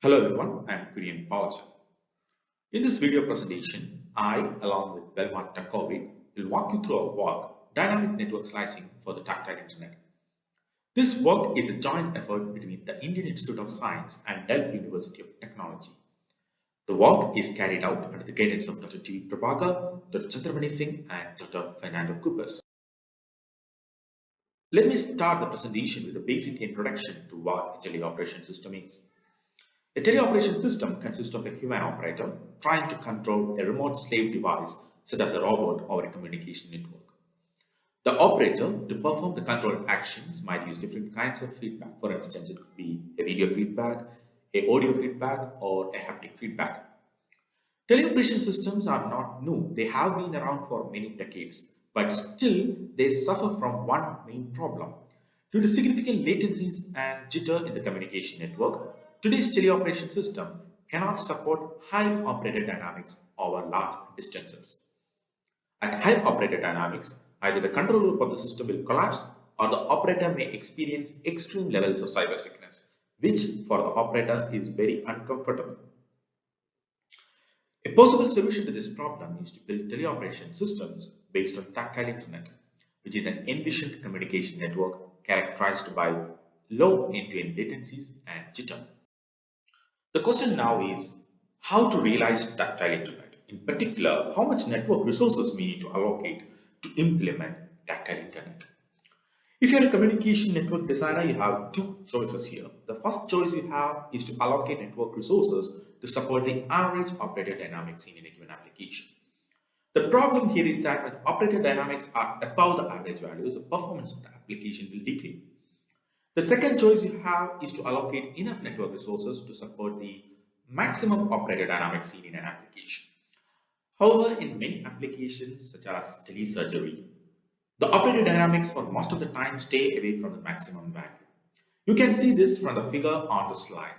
Hello everyone, I am Kurian Polachan. In this video presentation, I, along with Belma Turkovic, will walk you through our work, Dynamic Network Slicing for the Tactile Internet. This work is a joint effort between the Indian Institute of Science and Delft University of Technology. The work is carried out under the guidance of Dr. Prabhakar, Dr. Chandramani Singh and Dr. Fernando Kuipers. Let me start the presentation with a basic introduction to what a teleoperation system is. A teleoperation system consists of a human operator trying to control a remote slave device such as a robot or a communication network. The operator, to perform the control actions, might use different kinds of feedback. For instance, it could be a video feedback, a audio feedback, or a haptic feedback. Teleoperation systems are not new. They have been around for many decades, but still they suffer from one main problem. Due to significant latencies and jitter in the communication network, today's teleoperation system cannot support high operator dynamics over large distances. At high operator dynamics, either the control loop of the system will collapse or the operator may experience extreme levels of cyber sickness, which for the operator is very uncomfortable. A possible solution to this problem is to build teleoperation systems based on tactile internet, which is an envisioned communication network characterized by low end-to-end latencies and jitter. The question now is how to realize tactile internet. In particular, how much network resources we need to allocate to implement tactile internet. If you're a communication network designer, you have two choices here. The first choice you have is to allocate network resources to support the average operator dynamics seen in a given application. The problem here is that when operator dynamics are above the average values, the performance of the application will decrease. The second choice you have is to allocate enough network resources to support the maximum operator dynamics seen in an application. However, in many applications such as telesurgery, the operator dynamics for most of the time stay away from the maximum value. You can see this from the figure on the slide.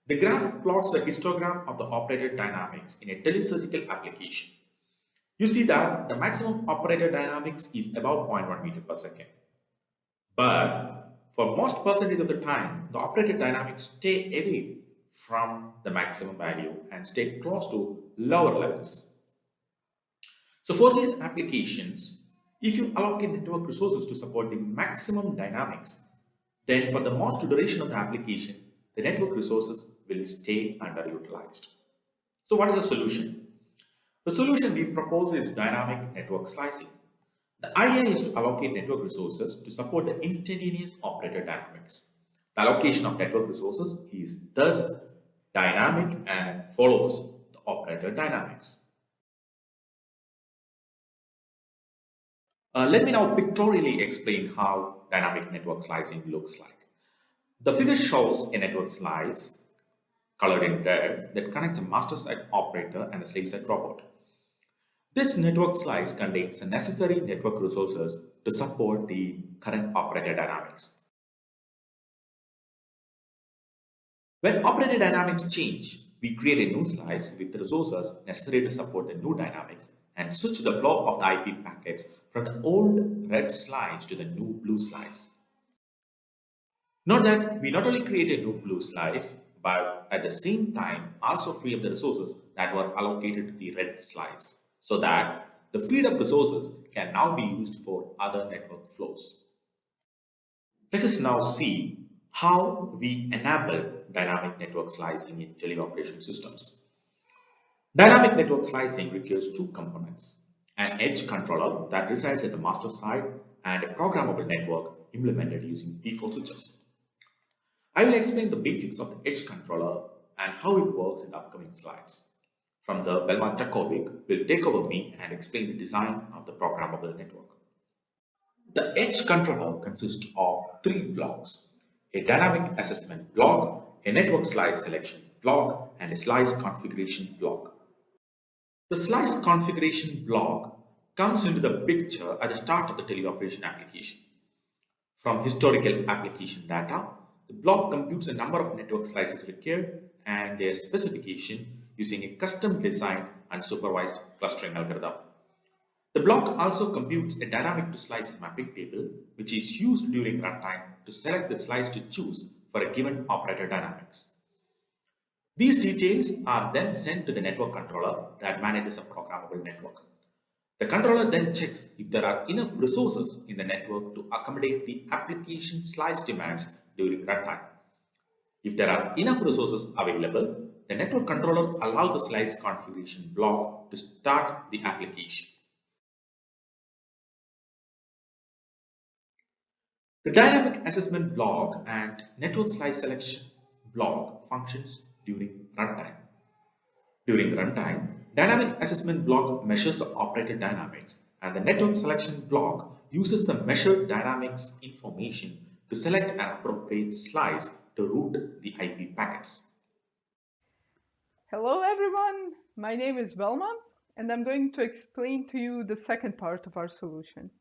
The graph plots the histogram of the operator dynamics in a telesurgical application. You see that the maximum operator dynamics is about 0.1 meter per second. But for most percentage of the time, the operator dynamics stay away from the maximum value and stay close to lower levels. So for these applications, if you allocate network resources to support the maximum dynamics, then for the most duration of the application, the network resources will stay underutilized. So what is the solution? The solution we propose is dynamic network slicing. The idea is to allocate network resources to support the instantaneous operator dynamics. The allocation of network resources is thus dynamic and follows the operator dynamics. Let me now pictorially explain how dynamic network slicing looks like. The figure shows a network slice colored in red that connects a master side operator and a slave side robot. This network slice contains the necessary network resources to support the current operator dynamics. When operator dynamics change, we create a new slice with the resources necessary to support the new dynamics and switch the flow of the IP packets from the old red slice to the new blue slice. Note that we not only create a new blue slice, but at the same time also free up the resources that were allocated to the red slice, so that the freed up resources can now be used for other network flows. Let us now see how we enable dynamic network slicing in teleoperation systems. Dynamic network slicing requires two components: an edge controller that resides at the master side and a programmable network implemented using default switches. I will explain the basics of the edge controller and how it works in the upcoming slides. From the Belma Turkovic will take over me and explain the design of the programmable network. The edge controller consists of three blocks: a dynamic assessment block, a network slice selection block, and a slice configuration block. The slice configuration block comes into the picture at the start of the teleoperation application. From historical application data, the block computes a number of network slices required and their specification using a custom designed and supervised clustering algorithm. The block also computes a dynamic to slice mapping table, which is used during runtime to select the slice to choose for a given operator dynamics. These details are then sent to the network controller that manages a programmable network. The controller then checks if there are enough resources in the network to accommodate the application slice demands during runtime. If there are enough resources available, the network controller allows the slice configuration block to start the application. The dynamic assessment block and network slice selection block functions during runtime. During runtime, dynamic assessment block measures the operator dynamics, and the network selection block uses the measured dynamics information to select an appropriate slice to route the IP packets. Hello everyone, my name is Belma, and I'm going to explain to you the second part of our solution.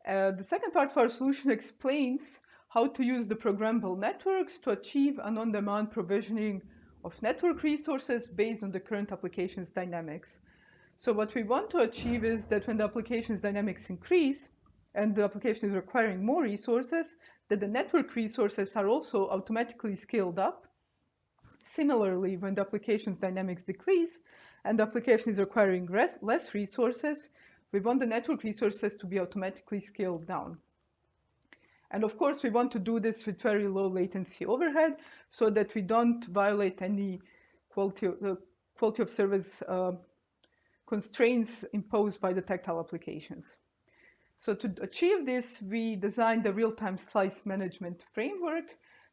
The second part of our solution explains how to use the programmable networks to achieve an on-demand provisioning of network resources based on the current application's dynamics. So what we want to achieve is that when the application's dynamics increase and the application is requiring more resources, that the network resources are also automatically scaled up. Similarly, when the application's dynamics decrease and the application is requiring less resources, we want the network resources to be automatically scaled down. And of course, we want to do this with very low latency overhead so that we don't violate any quality of service constraints imposed by the Tactile applications. So to achieve this, we designed a real-time slice management framework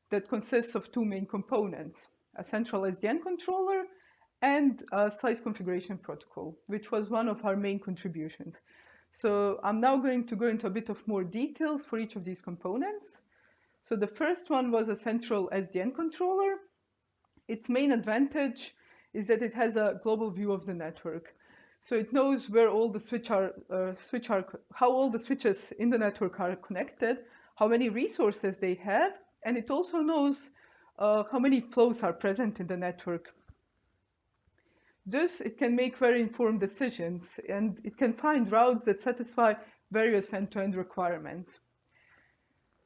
that consists of two main components: a central SDN controller and a slice configuration protocol, which was one of our main contributions. So I'm now going to go into a bit of more details for each of these components. So the first one was a central SDN controller. Its main advantage is that it has a global view of the network. So it knows where all the how all the switches in the network are connected, how many resources they have, and it also knows how many flows are present in the network. Thus, it can make very informed decisions, and it can find routes that satisfy various end-to-end requirements.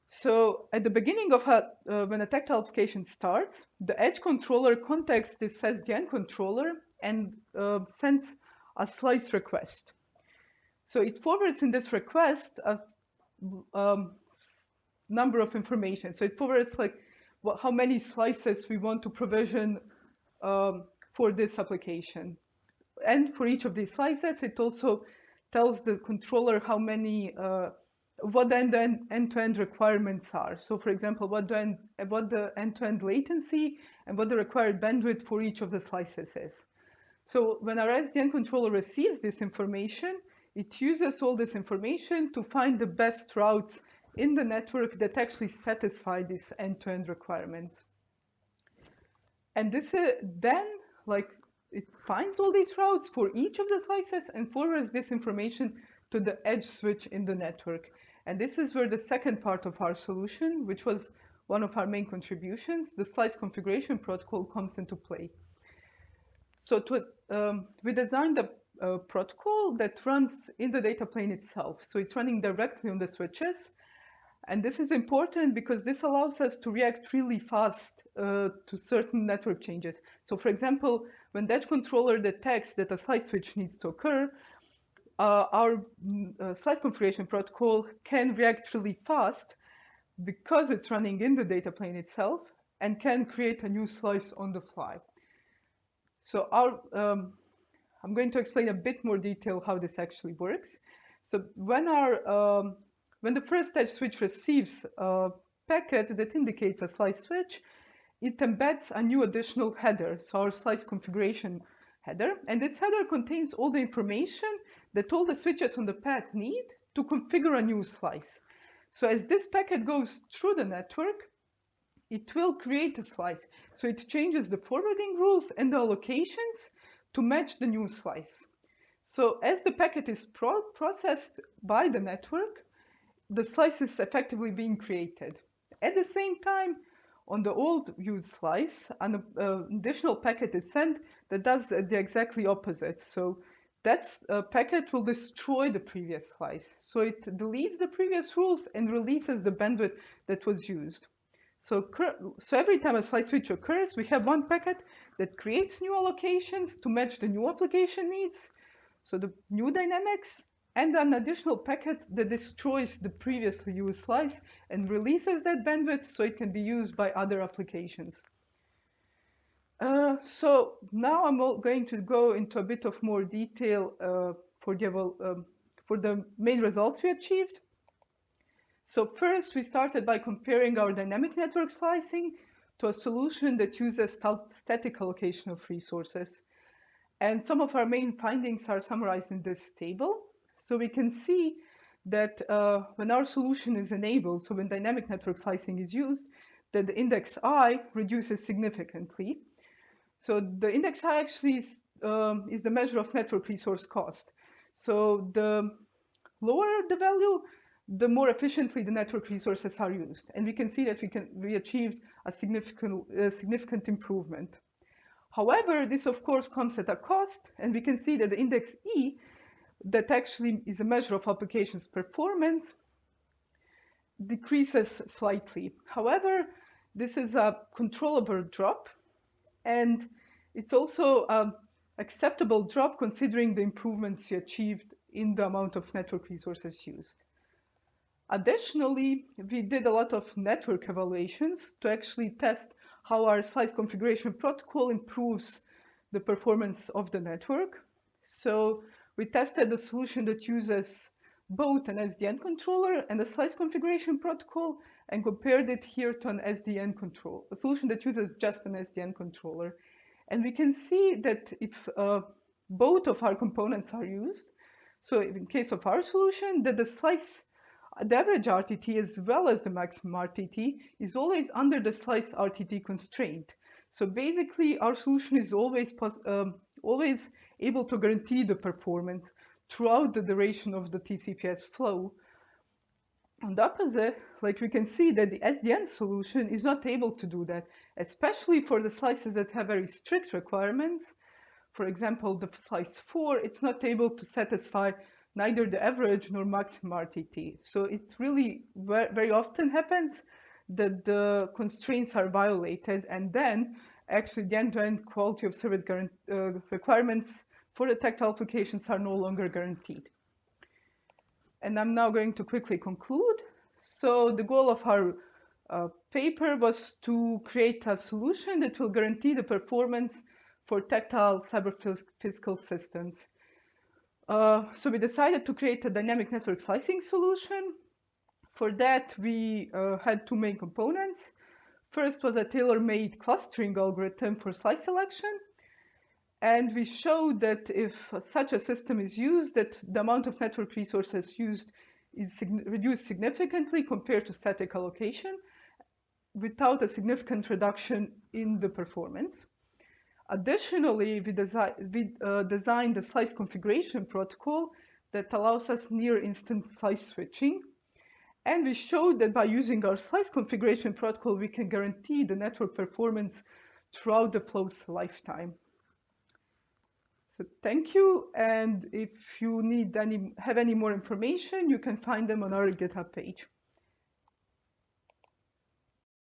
So at the beginning of when a Tactile application starts, the edge controller contacts this SDN controller and sends a slice request. So it forwards in this request a number of information. So it forwards like how many slices we want to provision for this application. And for each of these slices, it also tells the controller how many, what the end-to-end requirements are. So for example, what the end-to-end latency and what the required bandwidth for each of the slices is. So when our SDN controller receives this information, it uses all this information to find the best routes in the network that actually satisfy these end-to-end requirements. And this then, like, it finds all these routes for each of the slices and forwards this information to the edge switch in the network. And this is where the second part of our solution, which was one of our main contributions, the slice configuration protocol, comes into play. So we designed a protocol that runs in the data plane itself. So it's running directly on the switches. And this is important because this allows us to react really fast to certain network changes. So for example, when the edge controller detects that a slice switch needs to occur, our slice configuration protocol can react really fast because it's running in the data plane itself and can create a new slice on the fly. So I'm going to explain a bit more detail how this actually works. So when the first edge switch receives a packet that indicates a slice switch, it embeds a new additional header, so our slice configuration header, and this header contains all the information that all the switches on the path need to configure a new slice. So as this packet goes through the network, it will create a slice. So it changes the forwarding rules and the allocations to match the new slice. So as the packet is processed by the network, the slice is effectively being created. At the same time, on the old used slice, an additional packet is sent that does the exactly opposite. So that packet will destroy the previous slice. So it deletes the previous rules and releases the bandwidth that was used. So every time a slice switch occurs, we have one packet that creates new allocations to match the new application needs, so the new dynamics, and an additional packet that destroys the previously used slice and releases that bandwidth so it can be used by other applications. So now I'm going to go into a bit of more detail for the main results we achieved. So first, we started by comparing our dynamic network slicing to a solution that uses static allocation of resources. And some of our main findings are summarized in this table. So we can see that when our solution is enabled, so when dynamic network slicing is used, that the index I reduces significantly. So the index I actually is the measure of network resource cost. So the lower the value, the more efficiently the network resources are used. And we can see that we achieved a significant improvement. However, this of course comes at a cost, and we can see that the index E, that actually is a measure of application's performance, decreases slightly. However, this is a controllable drop, and it's also an acceptable drop considering the improvements we achieved in the amount of network resources used. Additionally, we did a lot of network evaluations to actually test how our slice configuration protocol improves the performance of the network. So we tested a solution that uses both an SDN controller and a slice configuration protocol and compared it here to an SDN controller, a solution that uses just an SDN controller. And we can see that if both of our components are used, so in case of our solution, that the average RTT as well as the maximum RTT is always under the slice RTT constraint. So basically, our solution is always able to guarantee the performance throughout the duration of the TCPS flow. On the opposite, like we can see that the SDN solution is not able to do that, especially for the slices that have very strict requirements. For example, the slice 4, it's not able to satisfy neither the average nor maximum RTT. So it really very often happens that the constraints are violated, and then actually the end-to-end quality of service requirements for the tactile applications are no longer guaranteed. And I'm now going to quickly conclude. So the goal of our paper was to create a solution that will guarantee the performance for tactile cyber-physical systems. So we decided to create a dynamic network slicing solution. For that, we had two main components. First was a tailor-made clustering algorithm for slice selection. And we showed that if such a system is used, that the amount of network resources used is reduced significantly compared to static allocation without a significant reduction in the performance. Additionally, we designed a slice configuration protocol that allows us near-instant slice switching. And we showed that by using our slice configuration protocol, we can guarantee the network performance throughout the flow's lifetime. So thank you. And if you have any more information, you can find them on our GitHub page.